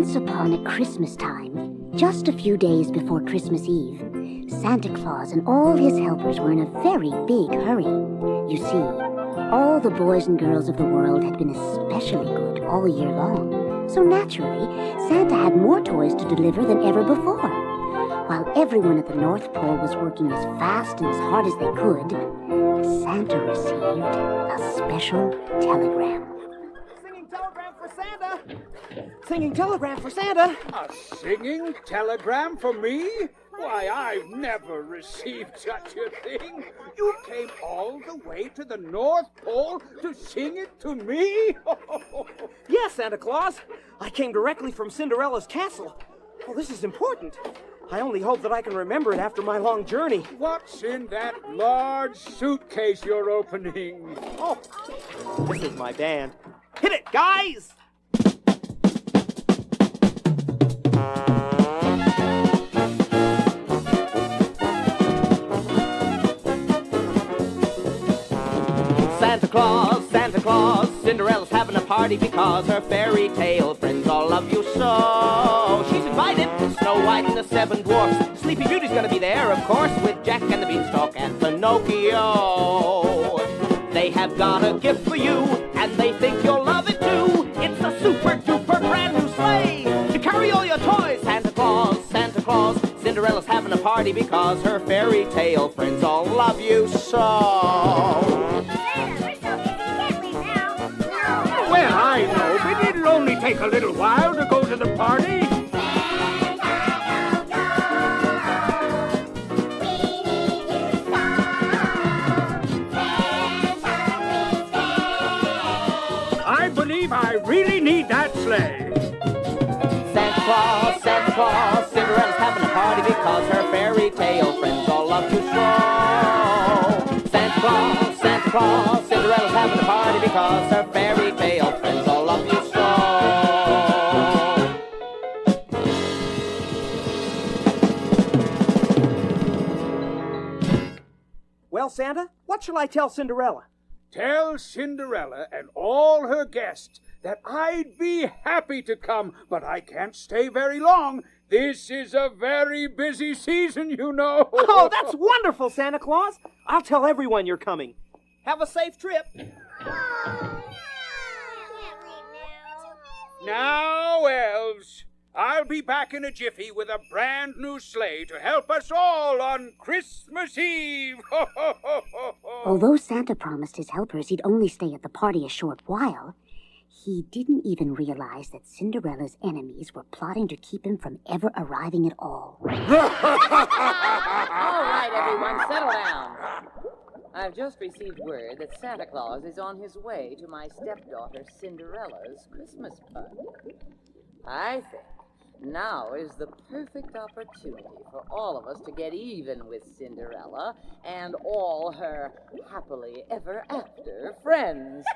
Once upon a Christmas time, just a few days before Christmas Eve, Santa Claus and all his helpers were in a very big hurry. You see, all the boys and girls of the world had been especially good all year long, so naturally, Santa had more toys to deliver than ever before. While everyone at the North Pole was working as fast and as hard as they could, Santa received a special telegram. Singing telegram for Santa! Singing telegram for Santa! A singing telegram for me? Why, I've never received such a thing. You came all the way to the North Pole to sing it to me? Yes, Santa Claus. I came directly from Cinderella's castle. Well, this is important. I only hope that I can remember it after my long journey. What's in that large suitcase you're opening? Oh, this is my band. Hit it, guys! Santa Claus, Cinderella's having a party because her fairy tale friends all love you so. She's invited Snow White and the Seven Dwarfs. Sleeping Beauty's gonna be there, of course, with Jack and the Beanstalk and Pinocchio. They have got a gift for you, and they think you'll love it too. It's a super duper brand new sleigh to carry all your toys. Santa Claus, Santa Claus, Cinderella's having a party because her fairy tale friends all love you so. Well, I know, but it'll only take a little while to go to the party. I believe I really need that sleigh. Santa Claus, Cinderella's having a party because her fairy tale friends all love you so. Santa Claus, Cinderella's having a party because her fairy tale friends all love you so. Well, Santa, what shall I tell Cinderella? Tell Cinderella and all her guests that I'd be happy to come, but I can't stay very long. This is a very busy season, you know. Oh, that's wonderful, Santa Claus. I'll tell everyone you're coming. Have a safe trip. Now, elves, I'll be back in a jiffy with a brand new sleigh to help us all on Christmas Eve. Although Santa promised his helpers he'd only stay at the party a short while, he didn't even realize that Cinderella's enemies were plotting to keep him from ever arriving at all. All right, everyone, settle down. I've just received word that Santa Claus is on his way to my stepdaughter Cinderella's Christmas party. I think now is the perfect opportunity for all of us to get even with Cinderella and all her happily ever after friends.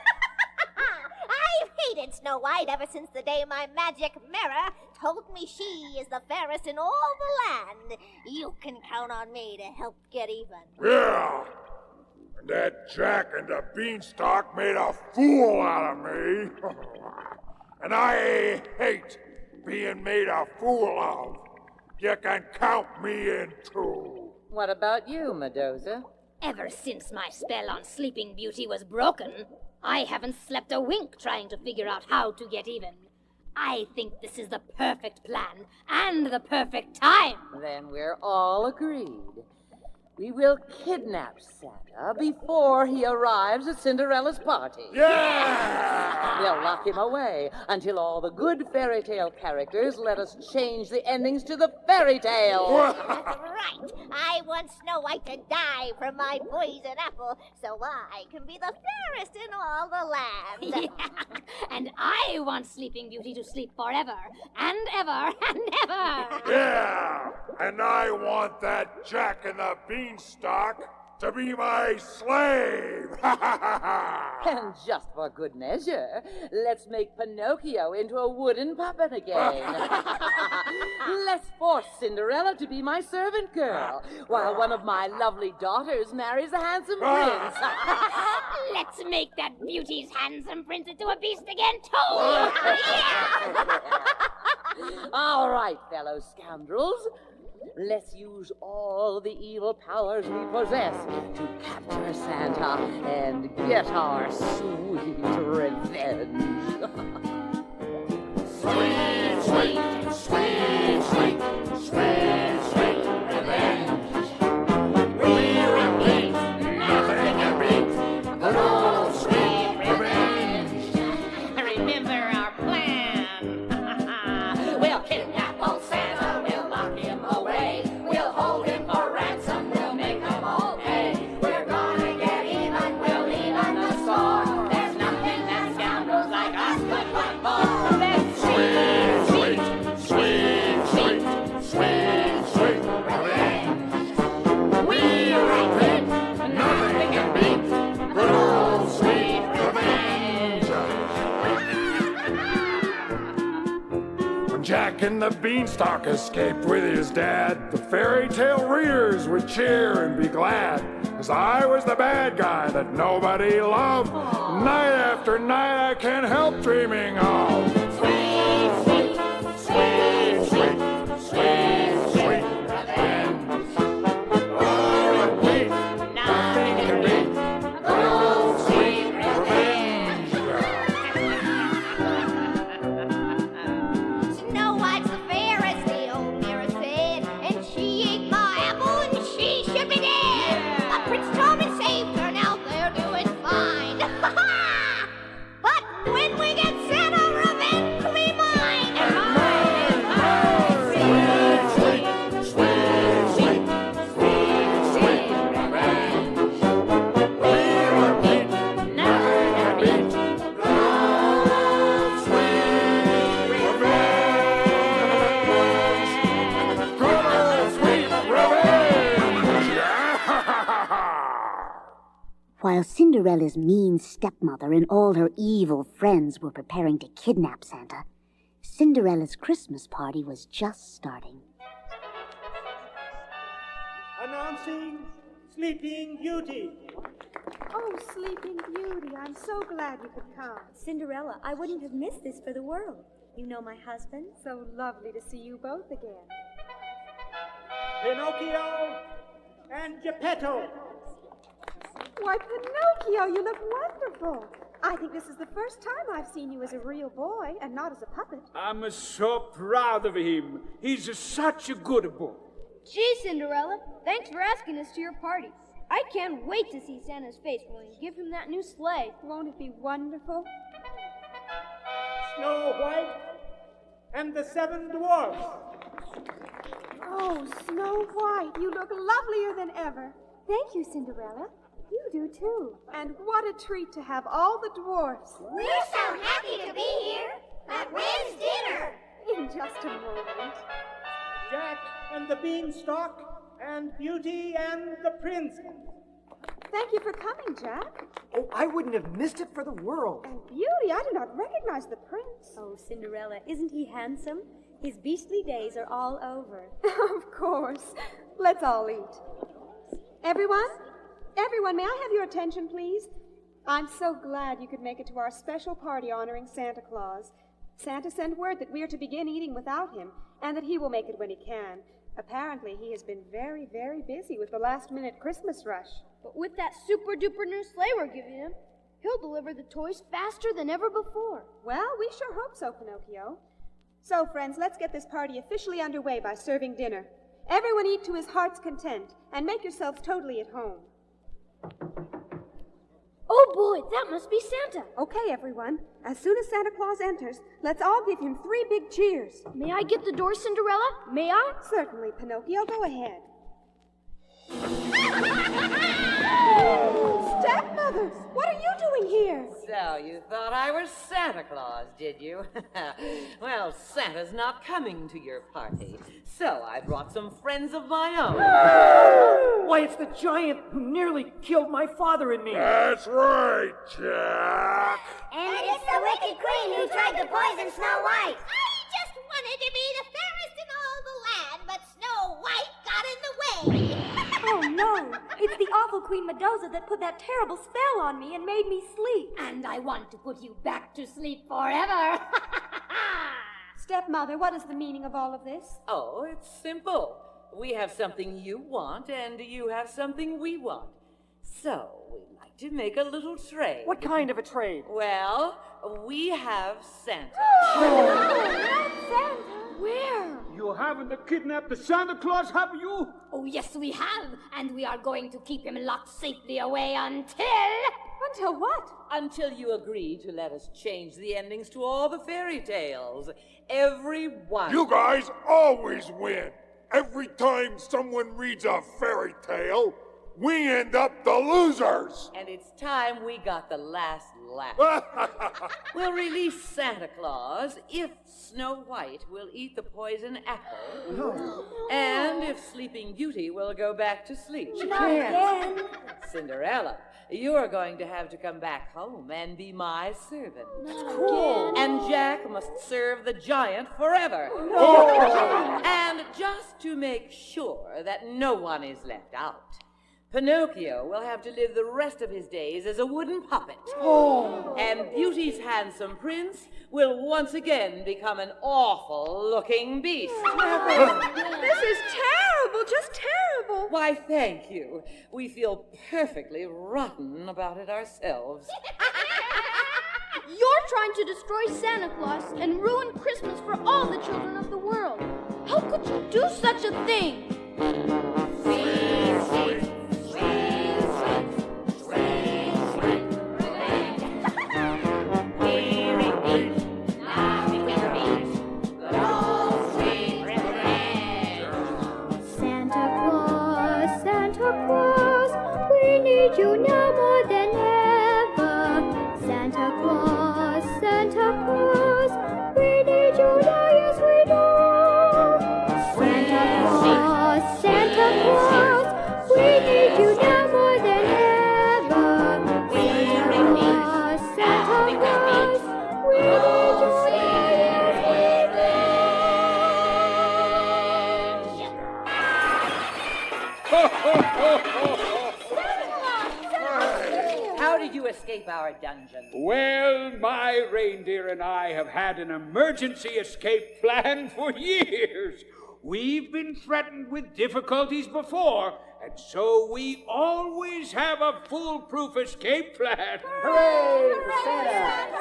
I've hated Snow White ever since the day my magic mirror told me she is the fairest in all the land. You can count on me to help get even. Yeah! And that Jack and the Beanstalk made a fool out of me. And I hate being made a fool of. You can count me in too. What about you, Medusa? Ever since my spell on Sleeping Beauty was broken, I haven't slept a wink trying to figure out how to get even. I think this is the perfect plan and the perfect time. Then we're all agreed. We will kidnap Santa before he arrives at Cinderella's party. Yeah! We'll lock him away until all the good fairy tale characters let us change the endings to the fairy tale. That's right. I want Snow White to die from my poison apple so I can be the fairest in all the land. And I want Sleeping Beauty to sleep forever and ever and ever. Yeah! And I want that Jack and the Beanstalk to be my slave! And just for good measure, let's make Pinocchio into a wooden puppet again. Let's force Cinderella to be my servant girl, while one of my lovely daughters marries a handsome prince. Let's make that Beauty's handsome prince into a beast again, too. Yeah. All right, fellow scoundrels. Let's use all the evil powers we possess to capture Santa and get our sweet revenge. Sweet, sweet, sweet, sweet, sweet, sweet revenge. We repeat, nothing can beat good old sweet revenge. Remember our plan. We'll kidnap old Santa, we'll lock him away. We'll hold him for ransom, we'll make them all pay. We're gonna get even, we'll even the score. There's nothing that scoundrels like us could want more. Let's Sweet, sweet, sweet, sweet, sweet, sweet revenge. We repeat, nothing can beat good old sweet revenge. When Jack and the Beanstalk escaped with his dad, the fairy tale readers would cheer and be glad, 'cause I was the bad guy that nobody loved. Night after night I can't help dreaming of sweet, sweet, sweet, sweet, sweet, sweet revenge. Oh, repeat, nothing can beat good old sweet revenge. Snow White's the fairest, the old mirror said, and she ate my apple and she should be dead. But Prince Charming saved her, now they're doing fine. But when we get Santa, revenge will be mine. And mine, Sweet, sweet, sweet, sweet, sweet, sweet revenge. We repeat, nothing can beat good old sweet revenge. Good old sweet revenge. While Cinderella's mean stepmother and all her evil friends were preparing to kidnap Santa, Cinderella's Christmas party was just starting. Announcing Sleeping Beauty. Oh, Sleeping Beauty, I'm so glad you could come. Cinderella, I wouldn't have missed this for the world. You know my husband? So lovely to see you both again. Pinocchio and Geppetto. Why, Pinocchio, you look wonderful. I think this is the first time I've seen you as a real boy and not as a puppet. I'm so proud of him. He's such a good boy. Gee, Cinderella, thanks for asking us to your party. I can't wait to see Santa's face when we give him that new sleigh. Won't it be wonderful? Snow White and the Seven Dwarfs. Oh, Snow White, you look lovelier than ever. Thank you, Cinderella. You do too. And what a treat to have all the dwarfs. We're so happy to be here. But when's dinner? In just a moment. Jack and the Beanstalk and Beauty and the Prince. Thank you for coming, Jack. Oh, I wouldn't have missed it for the world. And Beauty, I do not recognize the prince. Oh, Cinderella, isn't he handsome? His beastly days are all over. Of course. Let's all eat. Everyone, may I have your attention, please? I'm so glad you could make it to our special party honoring Santa Claus. Santa sent word that we are to begin eating without him, and that he will make it when he can. Apparently, he has been very, very busy with the last-minute Christmas rush. But with that super-duper new sleigh we're giving him, he'll deliver the toys faster than ever before. Well, we sure hope so, Pinocchio. So, friends, let's get this party officially underway by serving dinner. Everyone eat to his heart's content, and make yourselves totally at home. Oh boy, that must be Santa. Okay, everyone. As soon as Santa Claus enters, let's all give him 3 big cheers. May I get the door, Cinderella? May I? Certainly, Pinocchio. Go ahead. Stepmother, what are you doing here? So you thought I was Santa Claus, did you? Well, Santa's not coming to your party, so I brought some friends of my own. Why, it's the giant who nearly killed my father and me. That's right, Jack. And it's the wicked queen who tried to poison Snow White. I just wanted to be the fairest in all the land, but Snow White got in the way. Oh, no. It's the awful Queen Medusa that put that terrible spell on me and made me sleep. And I want to put you back to sleep forever. Stepmother, what is the meaning of all of this? Oh, it's simple. We have something you want, and you have something we want. So, we'd like to make a little trade. What kind of a trade? Well, we have Santa. Santa? Where? You haven't kidnapped the Santa Claus, have you? Oh, yes, we have. And we are going to keep him locked safely away until... Until what? Until you agree to let us change the endings to all the fairy tales. Every one. You guys always win. Every time someone reads a fairy tale, we end up the losers. And it's time we got the last laugh. We'll release Santa Claus if Snow White will eat the poison apple. And if Sleeping Beauty will go back to sleep. Not again. Cinderella, you're going to have to come back home and be my servant. Cool. And Jack must serve the giant forever. And just to make sure that no one is left out, Pinocchio will have to live the rest of his days as a wooden puppet. And Beauty's handsome prince will once again become an awful-looking beast. This is terrible, just terrible. Why, thank you. We feel perfectly rotten about it ourselves. You're trying to destroy Santa Claus and ruin Christmas for all the children of the world. How could you do such a thing? Santa Claus, we need you now more than ever. Santa Claus, we need you now, yes we do. Santa Claus, we need you now more than ever. Santa Claus, we need you now, How did you escape our dungeon? Well, my reindeer and I have had an emergency escape plan for years. We've been threatened with difficulties before, and so we always have a foolproof escape plan. Hooray for Santa!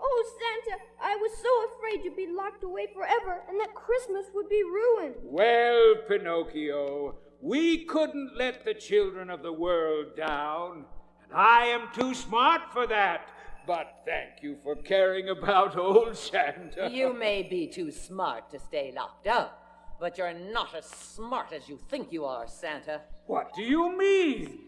Oh, Santa, I was so afraid you'd be locked away forever and that Christmas would be ruined. Well, Pinocchio, we couldn't let the children of the world down, and I am too smart for that. But thank you for caring about old Santa. You may be too smart to stay locked up, but you're not as smart as you think you are, Santa. What do you mean?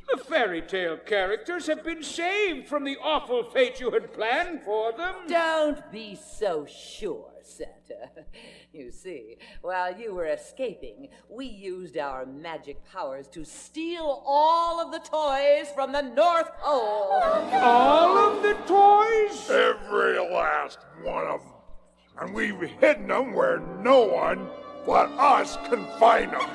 The fairy tale characters have been saved from the awful fate you had planned for them. Don't be so sure, Santa. You see, while you were escaping, we used our magic powers to steal all of the toys from the North Pole. All of the toys? Every last one of them. And we've hidden them where no one but us can find them.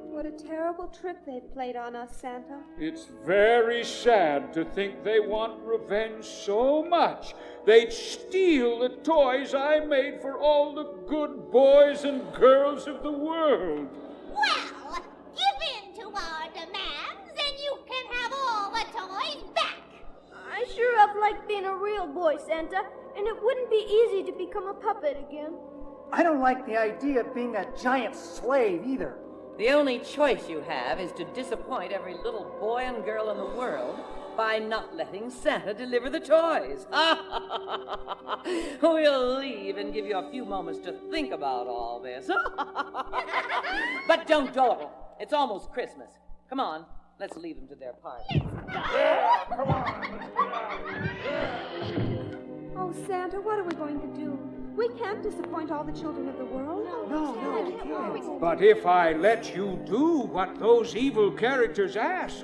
What a terrible trick they've played on us, Santa. It's very sad to think they want revenge so much. They'd steal the toys I made for all the good boys and girls of the world. Well, give in to our demands and you can have all the toys back. I sure have liked being a real boy, Santa, and it wouldn't be easy to become a puppet again. I don't like the idea of being a giant slave either. The only choice you have is to disappoint every little boy and girl in the world by not letting Santa deliver the toys. We'll leave and give you a few moments to think about all this. But don't dawdle. It's almost Christmas. Come on, let's leave them to their party. Yeah, come on. Oh, Santa, what are we going to do? We can't disappoint all the children of the world. No, we can't. But if I let you do what those evil characters ask,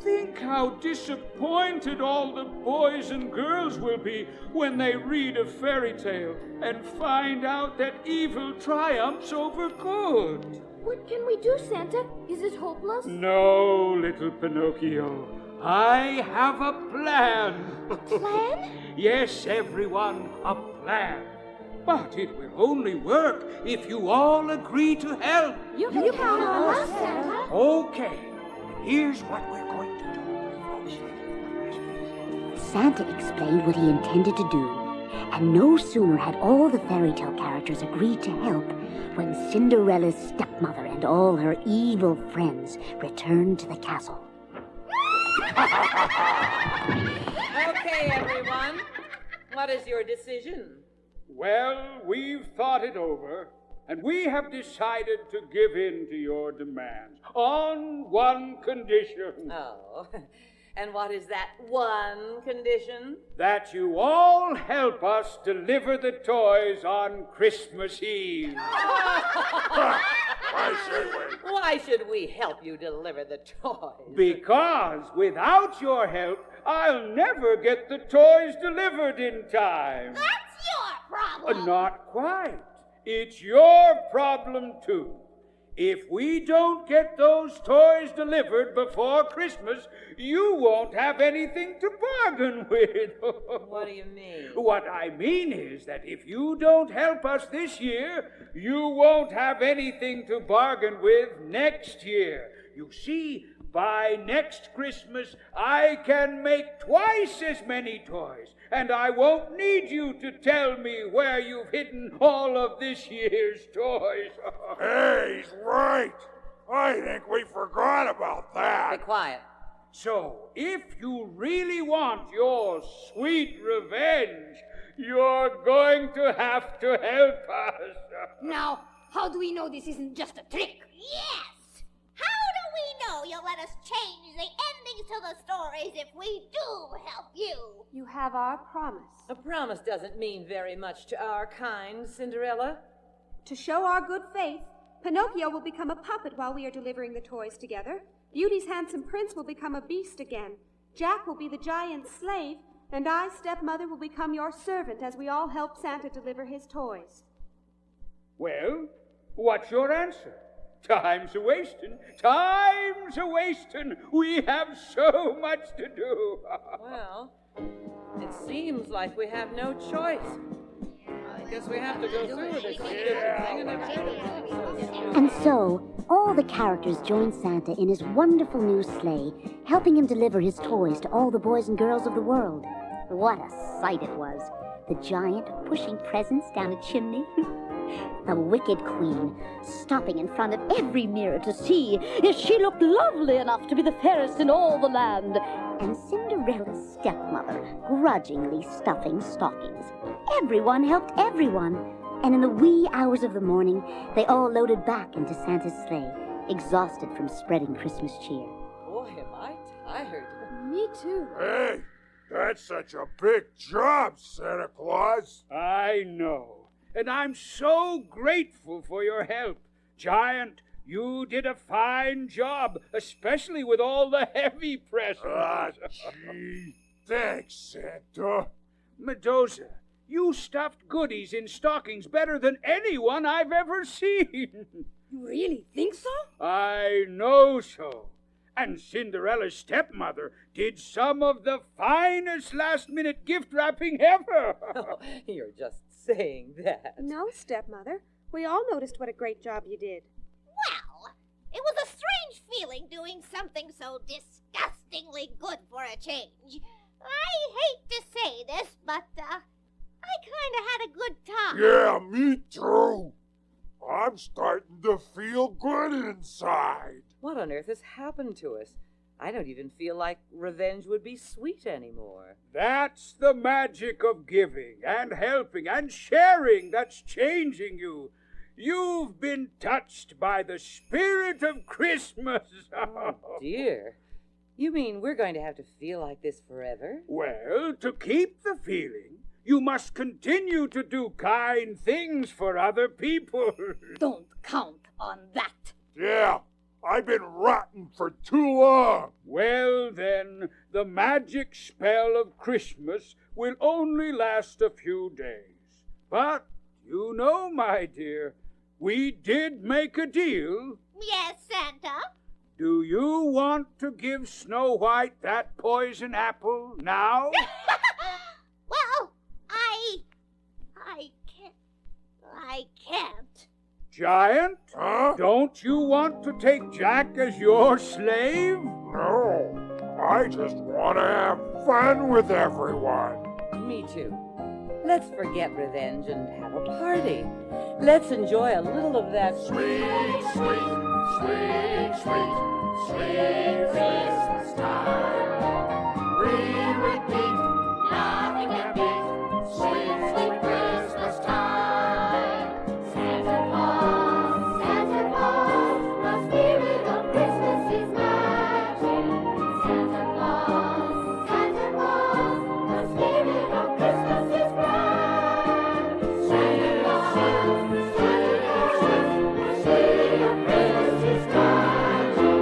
think how disappointed all the boys and girls will be when they read a fairy tale and find out that evil triumphs over good. What can we do, Santa? Is it hopeless? No, little Pinocchio. I have a plan. A plan? Yes, everyone, a plan. But it will only work if you all agree to help. You can count on us, Santa. Okay, here's what we're going to do. Santa explained what he intended to do, and no sooner had all the fairy tale characters agreed to help when Cinderella's stepmother and all her evil friends returned to the castle. Okay, everyone. What is your decision? Well, we've thought it over, and we have decided to give in to your demands on one condition. Oh, and what is that one condition? That you all help us deliver the toys on Christmas Eve. Why should we help you deliver the toys? Because without your help, I'll never get the toys delivered in time. That's your problem. Not quite. It's your problem, too. If we don't get those toys delivered before Christmas, you won't have anything to bargain with. What do you mean? What I mean is that if you don't help us this year, you won't have anything to bargain with next year. You see, by next Christmas, I can make twice as many toys, and I won't need you to tell me where you've hidden all of this year's toys. Hey, he's right. I think we forgot about that. Be quiet. So, if you really want your sweet revenge, you're going to have to help us. Now, how do we know this isn't just a trick? Yes! How do we know you'll let us change the endings to the stories if we do help you? You have our promise. A promise doesn't mean very much to our kind, Cinderella. To show our good faith, Pinocchio will become a puppet while we are delivering the toys together. Beauty's handsome prince will become a beast again. Jack will be the giant's slave, and I, stepmother, will become your servant as we all help Santa deliver his toys. Well, what's your answer? Time's a-wasting. Time's a-wasting. We have so much to do. Well, it seems like we have no choice. I guess we have to go through with this stupid thing and And so, all the characters joined Santa in his wonderful new sleigh, helping him deliver his toys to all the boys and girls of the world. What a sight it was. The giant pushing presents down a chimney. The wicked queen stopping in front of every mirror to see if she looked lovely enough to be the fairest in all the land. And Cinderella's stepmother grudgingly stuffing stockings. Everyone helped everyone. And in the wee hours of the morning, they all loaded back into Santa's sleigh, exhausted from spreading Christmas cheer. boy, am I tired. Me too. Hey, that's such a big job, Santa Claus. I know. And I'm so grateful for your help. Giant, you did a fine job, especially with all the heavy presents. Gee, thanks, Santa. Mendoza, you stuffed goodies in stockings better than anyone I've ever seen. You really think so? I know so. And Cinderella's stepmother did some of the finest last-minute gift wrapping ever. Oh, you're just saying that. No, stepmother. We all noticed what a great job you did. Well, it was a strange feeling doing something so disgustingly good for a change. I hate to say this, but I kind of had a good time. Yeah, me too. I'm starting to feel good inside. What on earth has happened to us? I don't even feel like revenge would be sweet anymore. That's the magic of giving and helping and sharing that's changing you. You've been touched by the spirit of Christmas. Oh, dear. You mean we're going to have to feel like this forever? Well, to keep the feeling, you must continue to do kind things for other people. Don't count on that. Yeah, I've been rotten for too long. Well, then, the magic spell of Christmas will only last a few days. But, you know, my dear, we did make a deal. Yes, Santa. Do you want to give Snow White that poison apple now? Well, I can't. Giant? Huh? Don't you want to take Jack as your slave? No, I just want to have fun with everyone. Me too. Let's forget revenge and have a party. Let's enjoy a little of that Sweet, sweet, sweet, sweet, sweet Christmas time. We repeat, nothing can beat sweet, sweet Christmas time. Santa Claus, the spirit of Christmas is magic. Santa Claus, the spirit of Christmas is bright. Santa Claus, the spirit of Christmas is magic.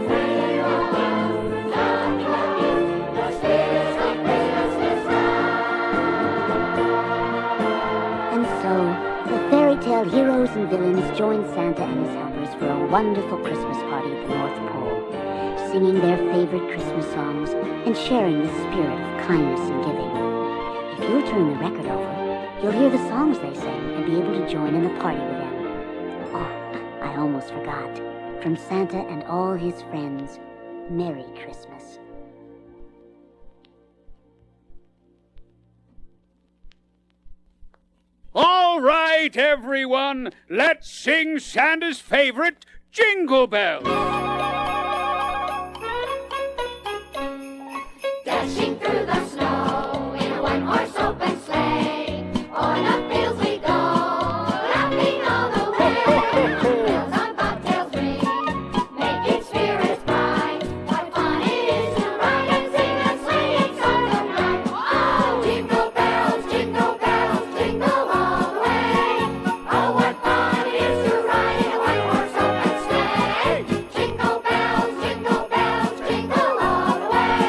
Santa Claus, nothing can beat the spirit of Christmas is bright. And so, the fairy tale heroes and villains join Santa and his helpers for a wonderful Christmas party at the North Pole, singing their favorite Christmas songs and sharing the spirit of kindness and giving. If you'll turn the record over, you'll hear the songs they sang and be able to join in the party with them. Oh, I almost forgot. From Santa and all his friends, Merry Christmas. All right, everyone, let's sing Santa's favorite, Jingle Bells. Dashing through the snow in a one-horse open sleigh. On up fields we go, laughing all the way. Bells on bobtails ring, making spirits bright. What fun it is to ride and sing a sleighing song of night. Oh, jingle bells, jingle all the way. Oh, what fun it is to ride in a one-horse open sleigh. Jingle bells, jingle all the way.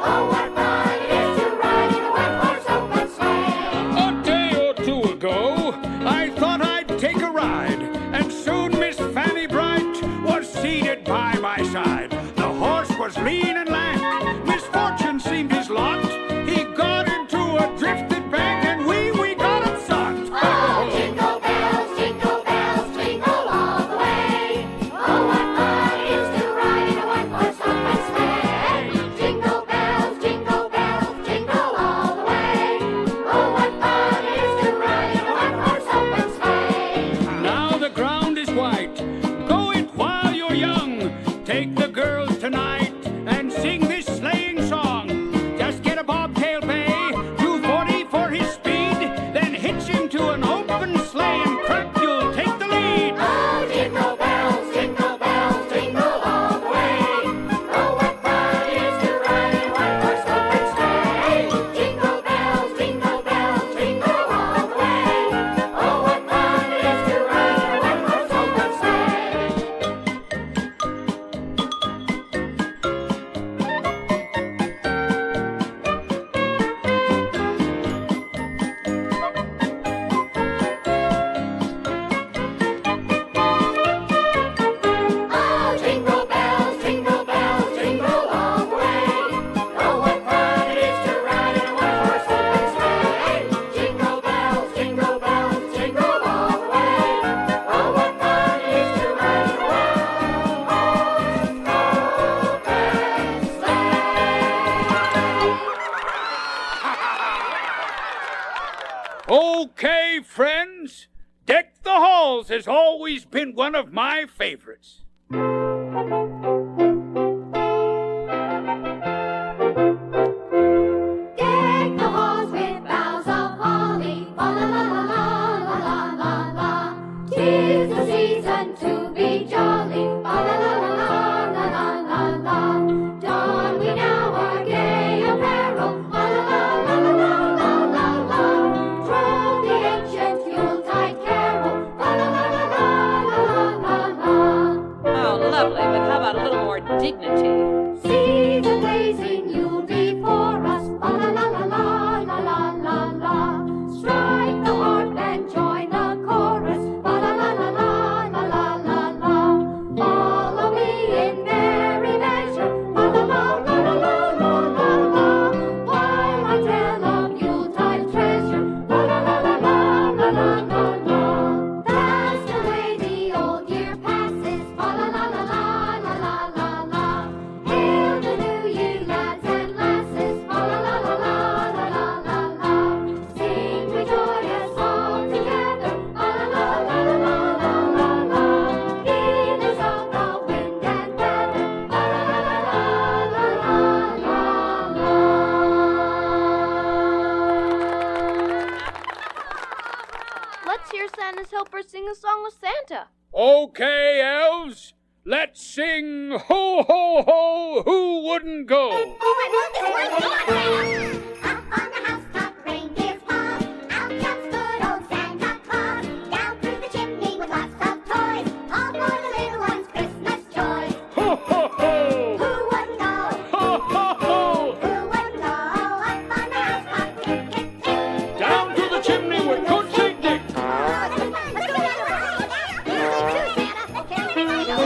Oh, what fun it is to ride in a one-horse open sleigh. A day or two ago, I thought I'd take a ride, and soon Miss Fanny Bright was seated by my side. The horse was lean and lank, misfortune seemed his lot. He got into a drifted bank, and we got upset. Oh, jingle bells, jingle all the way. Oh, what fun it is to ride in a one-horse open sleigh. Jingle bells, jingle all the way. Oh, what fun it is to ride in a one-horse open sleigh. Now the ground is white. Go it while you're young. Take the girls tonight and sing this sleighing song. Just get a bobtail bay, 240 for his speed, then hitch him to an open sleigh and crack, you'll take the lead. Oh, jingle bells, jingle all the way. Oh, what fun it is to ride in a one-horse open sleigh. Jingle bells, jingle all the way. Oh, what fun it is to ride in a one-horse open sleigh. Oh, jingle bells, jingle all the way. Oh, what fun it is to ride in a one-horse open sleigh. Jingle bells, jingle all the way. Oh, what fun it is to ride in a one-horse open sleigh. Okay, friends, Deck the Halls has always been one of my favorites. Deck the halls with boughs of holly, fa la la la la la la la. 'Tis the season to be jolly, fa la la la la la la la. Don we now our gay apparel, fa la la la la la la la. Droll the ancient Yuletide carol, fa la la la la la la la. Oh, lovely, but how about a little more ever sing a song with Santa. Okay, elves, let's sing Ho, Ho, Ho, Who Wouldn't Go? Up on the housetop, reindeer's paws, out jumps good old Santa Claus. Down through the chimney with lots of toys, all for the little ones' Christmas joys. Ho, ho, ho! Who wouldn't know? Ho, ho, ho! Who wouldn't know? Up on the housetop, tick, tick, tick. Down to the chimney with good Saint Nick. Let's go another one. You sleep too, Santa.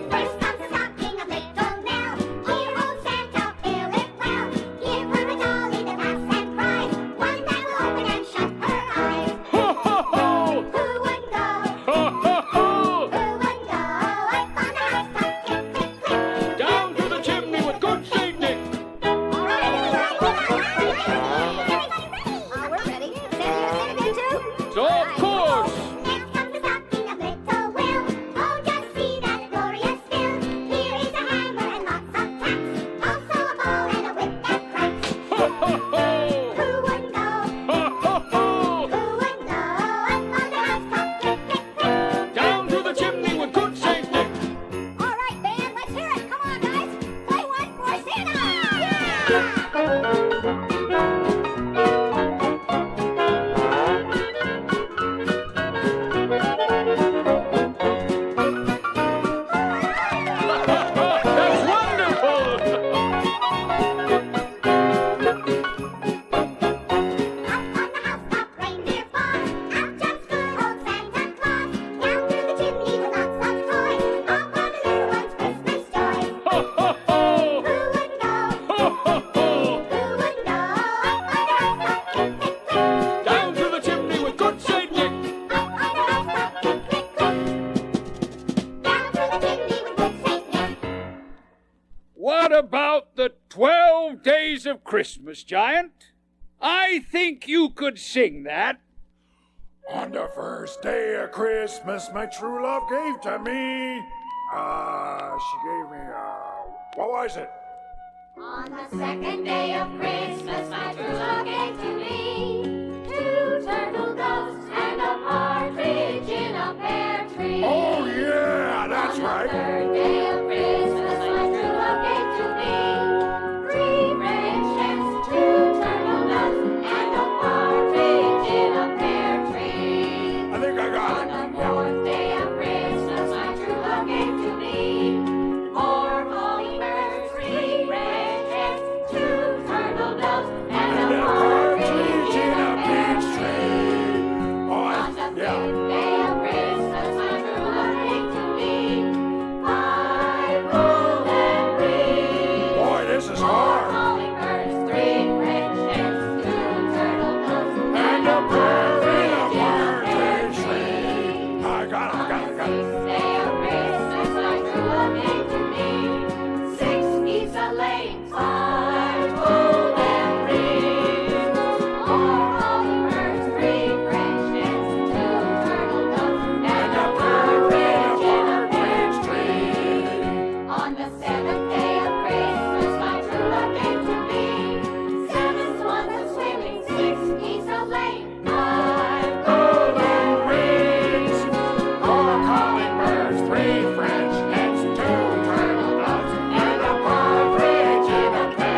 First comes the stocking of little Nell. Dear old Santa, fill it well. Give her a dolly that laughs and cries, one that will open and shut her eyes. Ho, ho, ho! Who wouldn't go? Ho, ho, ho! Who wouldn't go? Up on the housetop, click, click, click. Down to the chimney with good Saint Nick. All right, everybody, we're ready. Santa, you're singing too? So, of course. Next comes the stocking of little Will. Oh, just see that glorious fill. Here is a hammer and lots of tacks. Also a ball and a whip that cracks. Ho, ho, ho! Who wouldn't know? Ho, ho, ho! Who wouldn't know? Up on the housetop, click, click, click. Down to the chimney with good Saint Nick. All right, band, let's hear it. Come on, guys. Play one for Santa. Yeah! That's wonderful. Up on the housetop, reindeer paws, out jumps good old Santa Claus. Down through the chimney with lots of toys, all for the little ones' Christmas joys. Ho, ho, ho! Who wouldn't know? Ho, ho, ho! Who wouldn't know? Up on the housetop, click, click, click. Down to the chimney with good Saint Nick. Up on the housetop, click, click, click. Down through the chimney with good Saint Nick. What about the 12 days of Christmas, Giant? I think you could sing that. On the first day of Christmas, my true love gave to me. She gave me, what was it? On the second day of Christmas, my true love gave to me 2 turtle doves and a partridge in a pear tree. Oh, yeah, that's On the right. third day of Christmas, my true love gave to me 3 French hens, 2 turtle doves, and a partridge in a pear tree. I think I got On it. the fourth day of Christmas, my true love gave to me 4 hummingbirds, 3 French hens, 2 turtle doves, and a partridge in a peach tree. Oh, On the yeah. fifth day of Christmas, my true love gave to me 5 golden rings. Boy, this is 4 hard. hummingbirds, 3 French hens, 2 turtle doves, And a bird in a partridge in a partridge pear tree. I got it, I got it, I got it. Sixth day of Christmas, my true love gave to me 6 geese a laying, 5 golden rings, 4 hummingbirds, 3 French hens, 2 turtle doves, and a partridge in a pear tree. On the 7th day of Christmas, my true love gave to me 7 swans a swimming, 6 geese a laying, 5 golden rings, 4 hummingbirds, 3 French hens, 2 turtle doves, and a partridge in a pear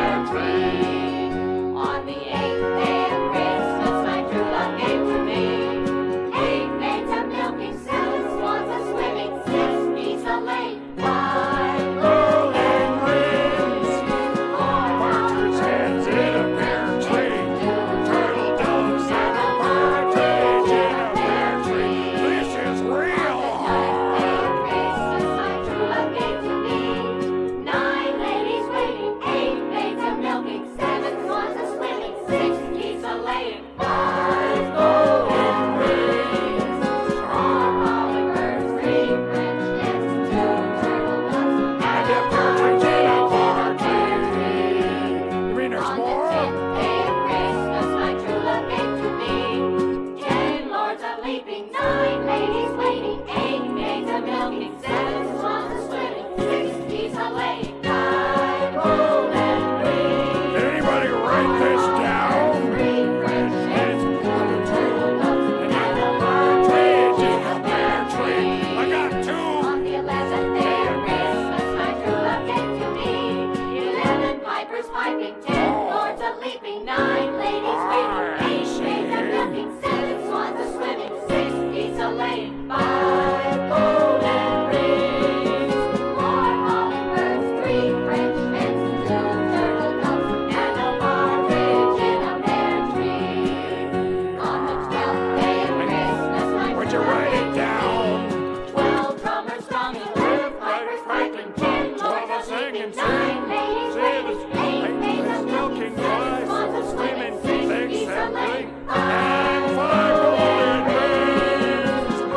jumping, 10 lords a leaping, 9 ladies waiting, 8 maids a milking, 7 swans a swimming, 6 geese a laying, 5 golden rings, 4 hummingbirds, 3 French hens, 2 turtle doves, and a partridge in a pear tree. On the 12th day of Christmas, my Would you write it down? 12 drummers drumming, 11 pipers piping, 10 lords a singing, 9 ladies waiting, 8 maids a milking, 7 swans a swimming, 6 geese a laying, 5 golden rings, 4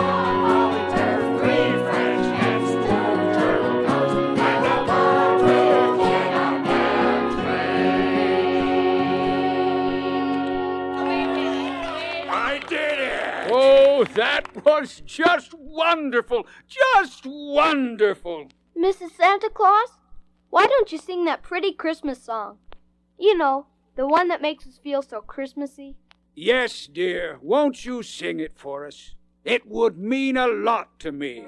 hummingbirds, 3 French hens, 2 turtle doves, and a partridge in a pear tree. I did it! Oh, that was just wonderful! Just wonderful! Mrs. Santa Claus, why don't you sing that pretty Christmas song? You know, the one that makes us feel so Christmassy. Yes, dear. Won't you sing it for us? It would mean a lot to me.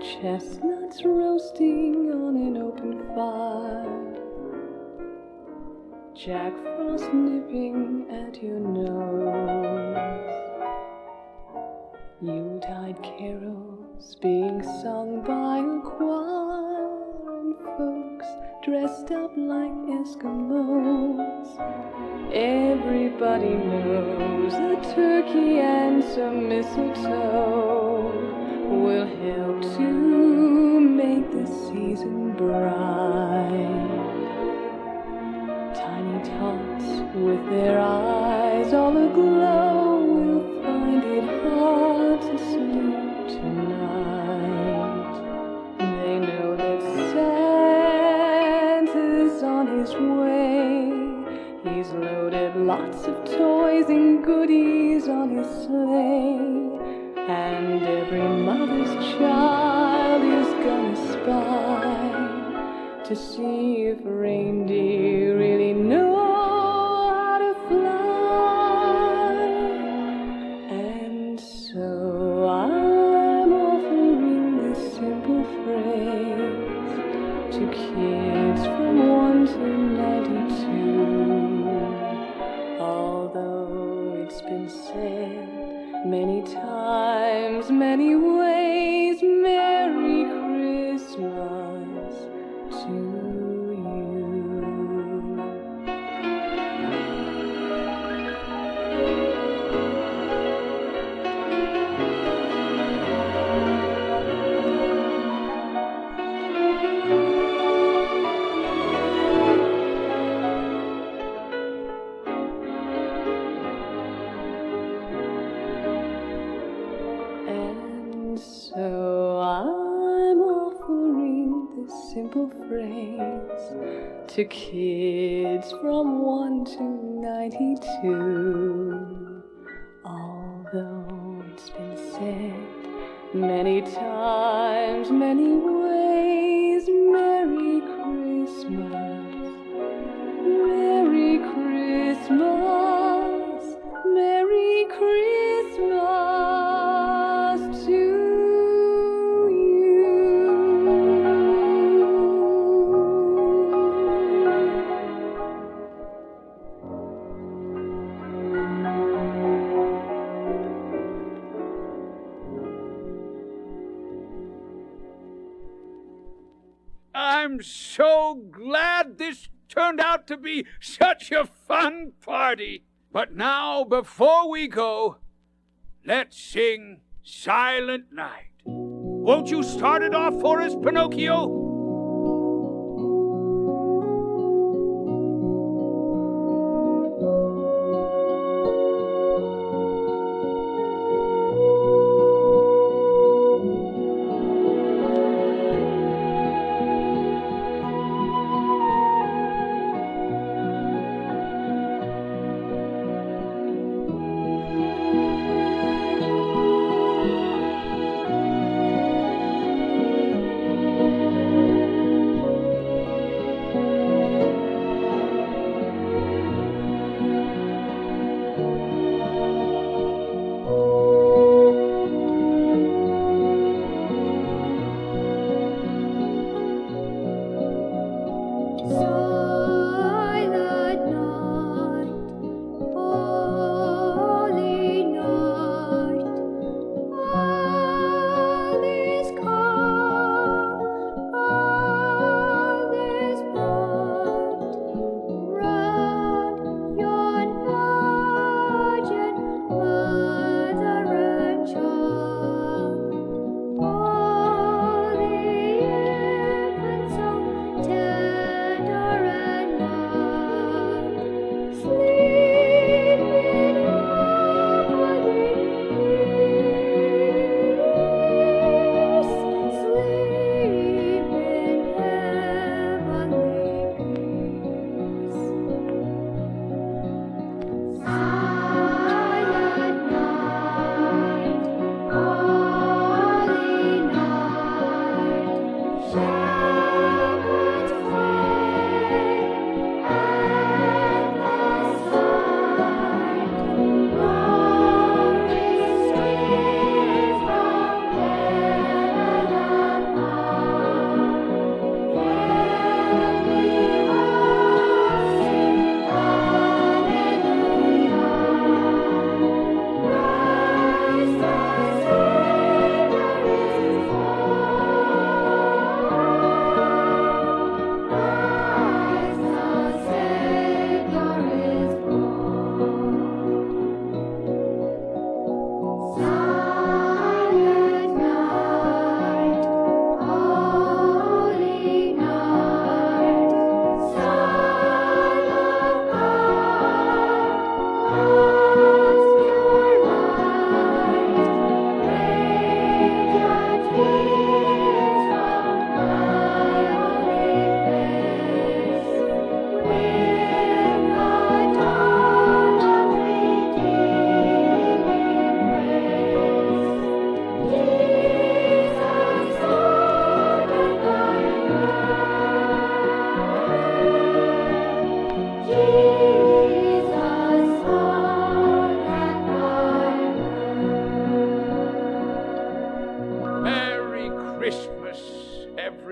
Chestnuts roasting on an open fire, Jack Frost nipping at your nose, Yuletide carols being sung by a choir, and folks dressed up like Eskimos. Everybody knows a turkey and some mistletoe will help to make the season bright. Tiny tots with their eyes all aglow will find it hard to sleep tonight. They know that Santa's on his way. He's loaded lots of toys and goodies on his sleigh, and every mother's child is gonna spy to see if reindeer really know how to fly. And so I'm offering this simple phrase to kids from 1 to 92. Although it's been said many times, many ways, Merry Christmas to you. And so I'm offering this simple phrase to kids from 1 to 92. Although it's been said many times, many ways, Merry Christmas, Merry Christmas, Merry Christmas to you. I'm so glad this turned out to be such a fun party. But now, before we go, let's sing Silent Night. Won't you start it off for us, Pinocchio?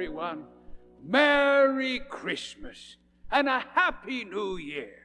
everyone. Merry Christmas and a Happy New Year.